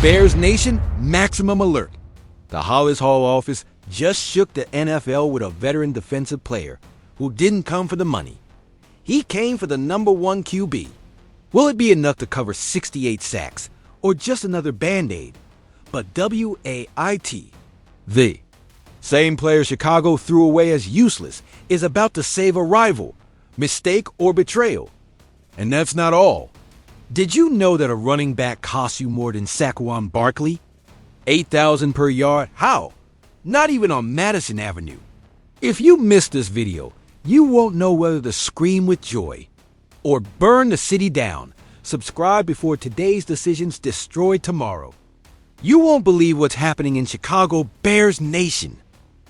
Bears Nation, maximum alert. The Hollis Hall office just shook the NFL with a veteran defensive player who didn't come for the money. He came for the #1 QB. Will it be enough to cover 68 sacks or just another Band-Aid? But WAIT, the same player Chicago threw away as useless, is about to save a rival, mistake or betrayal. And that's not all. Did you know that a running back costs you more than Saquon Barkley? $8,000 per yard? How? Not even on Madison Avenue. If you missed this video, you won't know whether to scream with joy or burn the city down. Subscribe before today's decisions destroy tomorrow. You won't believe what's happening in Chicago, Bears Nation.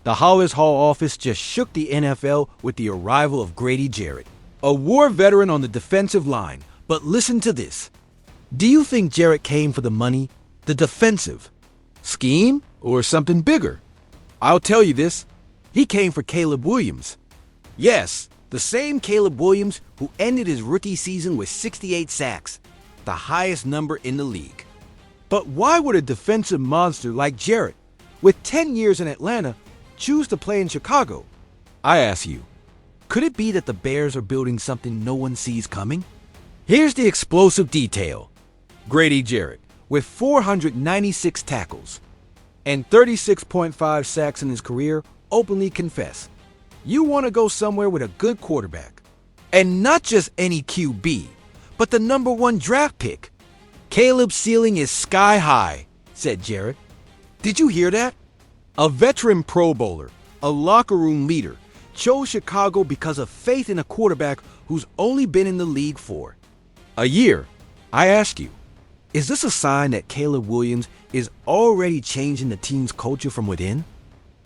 The Hollis Hall office just shook the NFL with the arrival of Grady Jarrett, a war veteran on the defensive line. But listen to this. Do you think Jarrett came for the money, the defensive scheme, or something bigger? I'll tell you this. He came for Caleb Williams. Yes, the same Caleb Williams who ended his rookie season with 68 sacks, the highest number in the league. But why would a defensive monster like Jarrett, with 10 years in Atlanta, choose to play in Chicago? I ask you, could it be that the Bears are building something no one sees coming? Here's the explosive detail. Grady Jarrett, with 496 tackles and 36.5 sacks in his career, openly confessed, you want to go somewhere with a good quarterback. And not just any QB, but the #1 draft pick. Caleb's ceiling is sky high, said Jarrett. Did you hear that? A veteran Pro Bowler, a locker room leader, chose Chicago because of faith in a quarterback who's only been in the league for a year. I ask you, is this a sign that Caleb Williams is already changing the team's culture from within?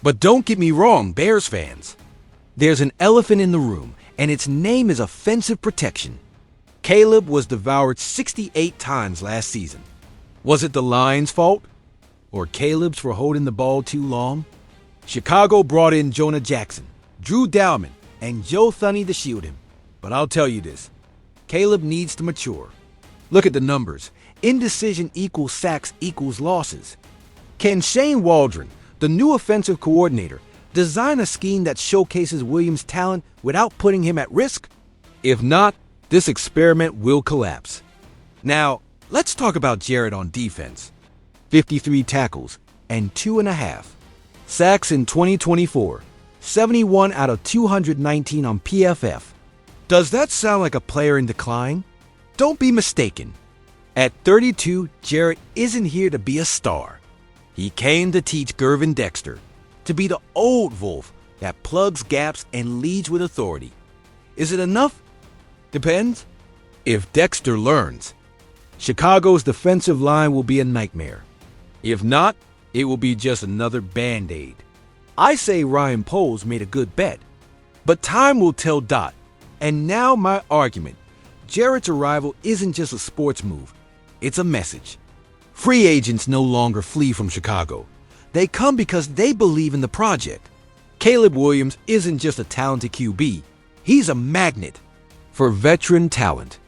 But don't get me wrong, Bears fans. There's an elephant in the room, and its name is offensive protection. Caleb was devoured 68 times last season. Was it the line's fault? Or Caleb's for holding the ball too long? Chicago brought in Jonah Jackson, Drew Dalman, and Joe Thuney to shield him. But I'll tell you this. Caleb needs to mature. Look at the numbers. Indecision equals sacks equals losses. Can Shane Waldron, the new offensive coordinator, design a scheme that showcases Williams' talent without putting him at risk? If not, this experiment will collapse. Now, let's talk about Jarrett on defense. 53 tackles and 2.5 sacks in 2024. 71 out of 219 on PFF. Does that sound like a player in decline? Don't be mistaken. At 32, Jarrett isn't here to be a star. He came to teach Gervin Dexter to be the old wolf that plugs gaps and leads with authority. Is it enough? Depends. If Dexter learns, Chicago's defensive line will be a nightmare. If not, it will be just another Band-Aid. I say Ryan Poles made a good bet, but time will tell Dot. And now my argument. Jarrett's arrival isn't just a sports move. It's a message. Free agents no longer flee from Chicago. They come because they believe in the project. Caleb Williams isn't just a talented QB. He's a magnet for veteran talent.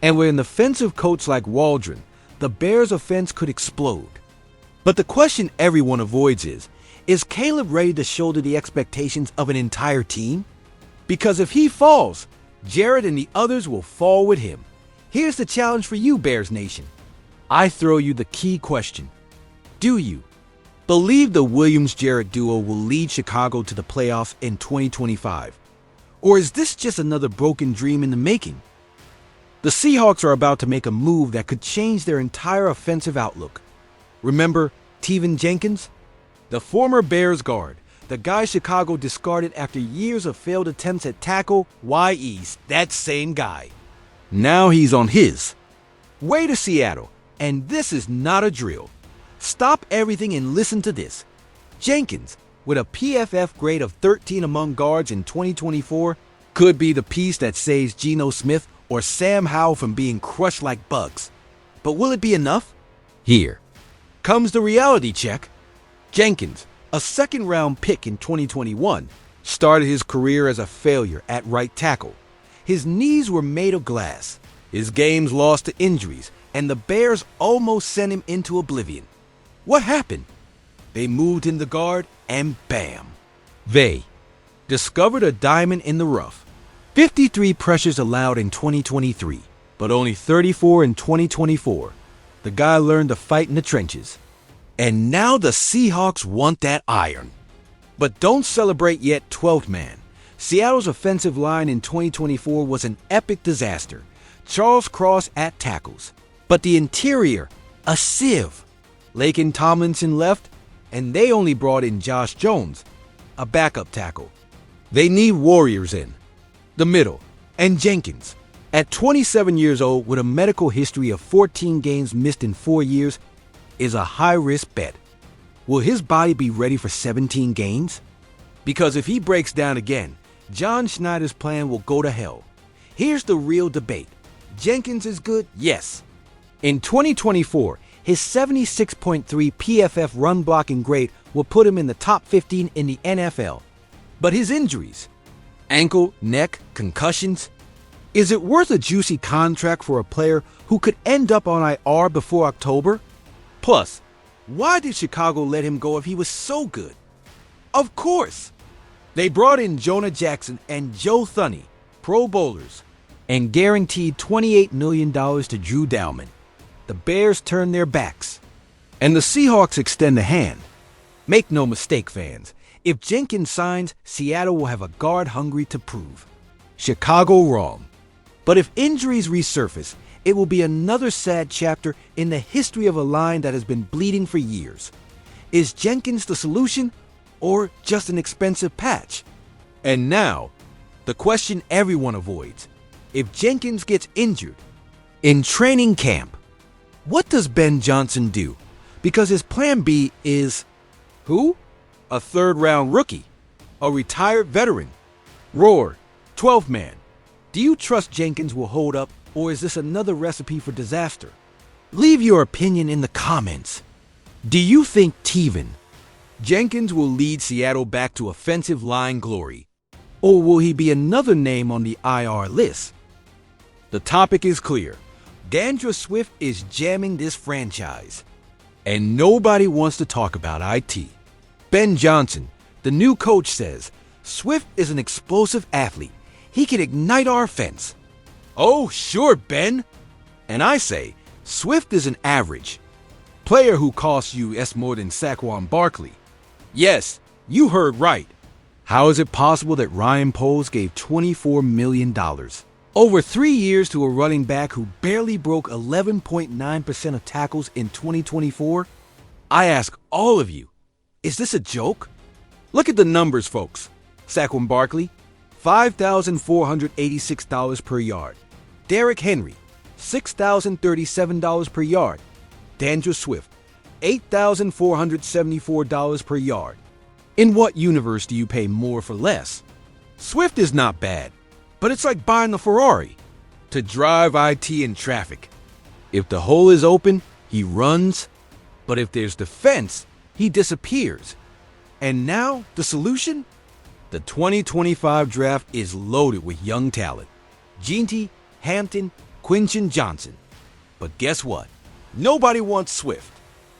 And with an offensive coach like Waldron, the Bears' offense could explode. But the question everyone avoids is Caleb ready to shoulder the expectations of an entire team? Because if he falls, Jarrett and the others will fall with him. Here's the challenge for you, Bears Nation. I throw you the key question. Do you believe the Williams-Jarrett duo will lead Chicago to the playoffs in 2025? Or is this just another broken dream in the making? The Seahawks are about to make a move that could change their entire offensive outlook. Remember Teven Jenkins? The former Bears guard. The guy Chicago discarded after years of failed attempts at tackle, YEs, that same guy. Now he's on his way to Seattle, and this is not a drill. Stop everything and listen to this. Jenkins, with a PFF grade of 13 among guards in 2024, could be the piece that saves Geno Smith or Sam Howell from being crushed like bugs. But will it be enough? Here comes the reality check. Jenkins, a second-round pick in 2021, started his career as a failure at right tackle. His knees were made of glass, his games lost to injuries, and the Bears almost sent him into oblivion. What happened? They moved in the guard, and bam! They discovered a diamond in the rough. 53 pressures allowed in 2023, but only 34 in 2024. The guy learned to fight in the trenches. And now the Seahawks want that iron. But don't celebrate yet, 12th man. Seattle's offensive line in 2024 was an epic disaster. Charles Cross at tackles. But the interior, a sieve. Laken Tomlinson left, and they only brought in Josh Jones, a backup tackle. They need warriors in the middle, and Jenkins. At 27 years old, with a medical history of 14 games missed in 4 years, is a high-risk bet. Will his body be ready for 17 games? Because if he breaks down again, John Schneider's plan will go to hell. Here's the real debate. Jenkins is good? Yes. In 2024, his 76.3 PFF run blocking grade will put him in the top 15 in the NFL. But his injuries, ankle, neck, concussions, is it worth a juicy contract for a player who could end up on IR before October? Plus, why did Chicago let him go if he was so good? Of course! They brought in Jonah Jackson and Joe Thuney, Pro Bowlers, and guaranteed $28 million to Drew Dalman. The Bears turn their backs, and the Seahawks extend a hand. Make no mistake, fans. If Jenkins signs, Seattle will have a guard hungry to prove Chicago wrong. But if injuries resurface, it will be another sad chapter in the history of a line that has been bleeding for years. Is Jenkins the solution, or just an expensive patch? And now, the question everyone avoids. If Jenkins gets injured in training camp, what does Ben Johnson do? Because his plan B is who? A third-round rookie, a retired veteran. Roar, 12th man. Do you trust Jenkins will hold up, or is this another recipe for disaster? Leave your opinion in the comments. Do you think Teven Jenkins will lead Seattle back to offensive line glory, or will he be another name on the IR list? The topic is clear. D'Andre Swift is jamming this franchise, and nobody wants to talk about IT. Ben Johnson, the new coach, says Swift is an explosive athlete. He can ignite our offense. Oh, sure, Ben. And I say Swift is an average player who costs you more than Saquon Barkley. Yes, you heard right. How is it possible that Ryan Poles gave $24 million over 3 years to a running back who barely broke 11.9% of tackles in 2024? I ask all of you, is this a joke? Look at the numbers, folks. Saquon Barkley, $5,486 per yard. Derrick Henry, $6,037 per yard. D'Andre Swift, $8,474 per yard. In what universe do you pay more for less? Swift is not bad, but it's like buying a Ferrari to drive IT in traffic. If the hole is open, he runs, but if there's defense, he disappears. And now, the solution? The 2025 draft is loaded with young talent. Jeanty, Hampton, Quinton Johnson. But guess what? Nobody wants Swift.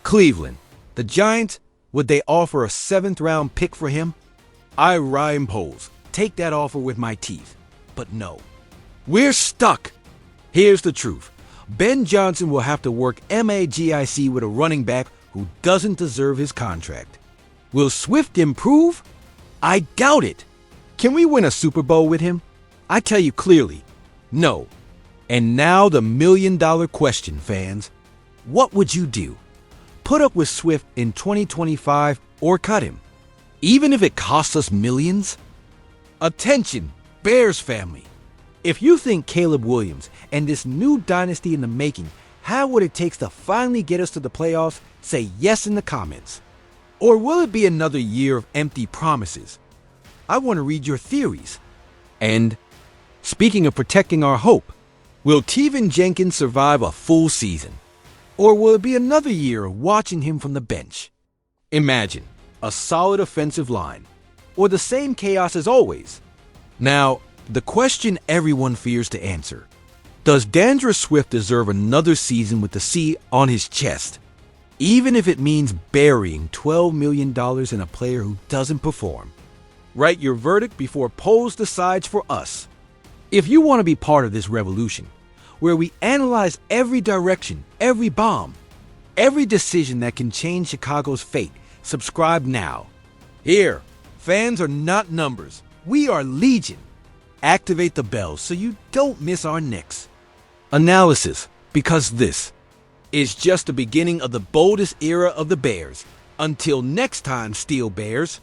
Cleveland, the Giants, would they offer a 7th-round pick for him? I, Ryan Poles, take that offer with my teeth. But no. We're stuck. Here's the truth. Ben Johnson will have to work MAGIC with a running back who doesn't deserve his contract. Will Swift improve? I doubt it. Can we win a Super Bowl with him? I tell you clearly, no. And now the million-dollar question, fans. What would you do? Put up with Swift in 2025 or cut him, even if it costs us millions? Attention, Bears family. If you think Caleb Williams and this new dynasty in the making have what it takes to finally get us to the playoffs, say yes in the comments. Or will it be another year of empty promises? I want to read your theories. And speaking of protecting our hope, will Teven Jenkins survive a full season? Or will it be another year of watching him from the bench? Imagine a solid offensive line, or the same chaos as always. Now, the question everyone fears to answer. Does Dandre Swift deserve another season with the C on his chest, even if it means burying $12 million in a player who doesn't perform? Write your verdict before polls decides for us. If you want to be part of this revolution, where we analyze every direction, every bomb, every decision that can change Chicago's fate, subscribe now. Here, fans are not numbers. We are legion. Activate the bell so you don't miss our next analysis, because this is just the beginning of the boldest era of the Bears. Until next time, Steel Bears.